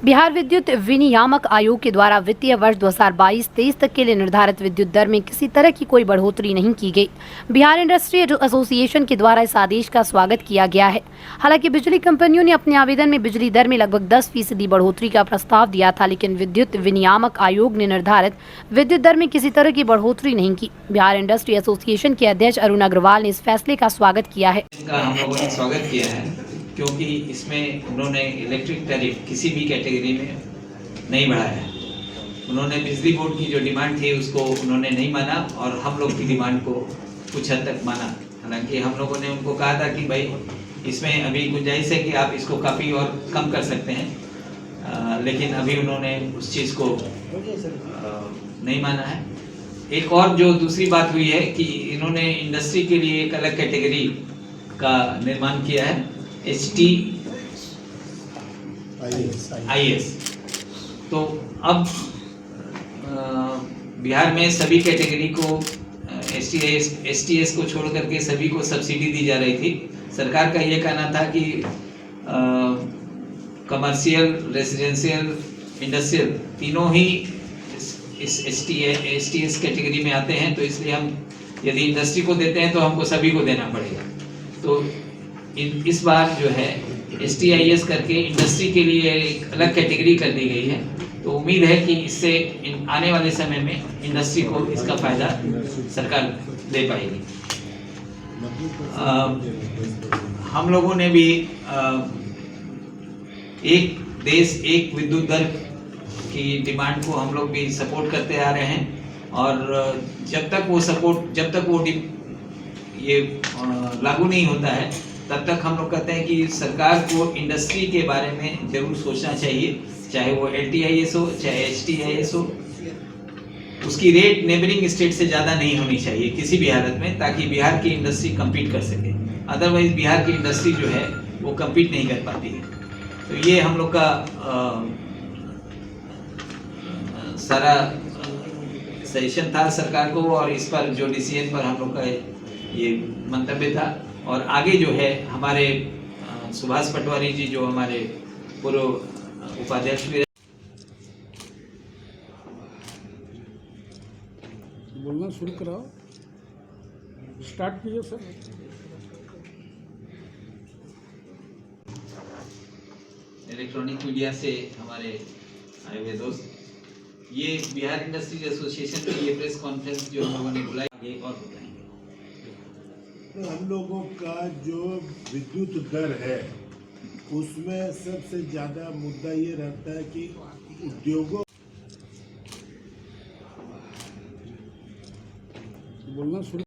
बिहार विद्युत विनियामक आयोग के द्वारा वित्तीय वर्ष 2022-23 तक के लिए निर्धारित विद्युत दर में किसी तरह की कोई बढ़ोतरी नहीं की गई। बिहार इंडस्ट्री एसोसिएशन के द्वारा इस आदेश का स्वागत किया गया है। हालांकि बिजली कंपनियों ने अपने आवेदन में बिजली दर में लगभग 10% बढ़ोतरी का प्रस्ताव दिया था, लेकिन विद्युत विनियामक आयोग ने निर्धारित विद्युत दर में किसी तरह की बढ़ोतरी नहीं की। बिहार इंडस्ट्री एसोसिएशन के अध्यक्ष अरुण अग्रवाल ने इस फैसले का स्वागत किया है। हम लोगों ने स्वागत किया है क्योंकि इसमें उन्होंने इलेक्ट्रिक टैरिफ किसी भी कैटेगरी में नहीं बढ़ाया है। उन्होंने बिजली बोर्ड की जो डिमांड थी उसको उन्होंने नहीं माना और हम लोग की डिमांड को कुछ हद तक माना। हालांकि हम लोगों ने उनको कहा था कि भाई इसमें अभी गुंजाइश है कि आप इसको काफ़ी और कम कर सकते हैं, लेकिन अभी उन्होंने उस चीज़ को नहीं माना है। एक और जो दूसरी बात हुई है कि इन्होंने इंडस्ट्री के लिए एक अलग कैटेगरी का निर्माण किया है, IS। तो अब बिहार में सभी कैटेगरी को STS को छोड़ करके सभी को सब्सिडी दी जा रही थी। सरकार का ये कहना था कि कमर्शियल, रेजिडेंशियल, इंडस्ट्रियल तीनों ही इस STS कैटेगरी में आते हैं, तो इसलिए हम यदि इंडस्ट्री को देते हैं तो हमको सभी को देना पड़ेगा। तो इस बार जो है STIS करके इंडस्ट्री के लिए एक अलग कैटेगरी कर दी गई है। तो उम्मीद है कि इससे आने वाले समय में इंडस्ट्री को इसका फायदा सरकार दे पाएगी। हम लोगों ने भी एक देश एक विद्युत दर की डिमांड को हम लोग भी सपोर्ट करते आ रहे हैं और जब तक वो ये लागू नहीं होता है तब तक हम लोग कहते हैं कि सरकार को इंडस्ट्री के बारे में जरूर सोचना चाहिए, चाहे वो LTIS हो चाहे STIS हो। उसकी रेट नेबरिंग स्टेट से ज़्यादा नहीं होनी चाहिए किसी भी हालत में, ताकि बिहार की इंडस्ट्री कम्पीट कर सके। अदरवाइज बिहार की इंडस्ट्री जो है वो कम्पीट नहीं कर पाती है। तो ये हम लोग का सारा सजेशन था सरकार को और इस पर जो डिसीजन पर हम लोग का ये मंतव्य था। और आगे जो है हमारे सुभाष पटवारी जी जो हमारे पूर्व उपाध्यक्ष भी बोलना शुरू कराओ, स्टार्ट कीजिए सर। इलेक्ट्रॉनिक मीडिया से हमारे आए हुए दोस्त, ये बिहार इंडस्ट्रीज एसोसिएशन की ये प्रेस कॉन्फ्रेंस जो हम लोगों ने बुलाई और बताएंगे। हम लोगों का जो विद्युत दर है उसमें सबसे ज़्यादा मुद्दा ये रहता है कि उद्योगों बोलना शुरू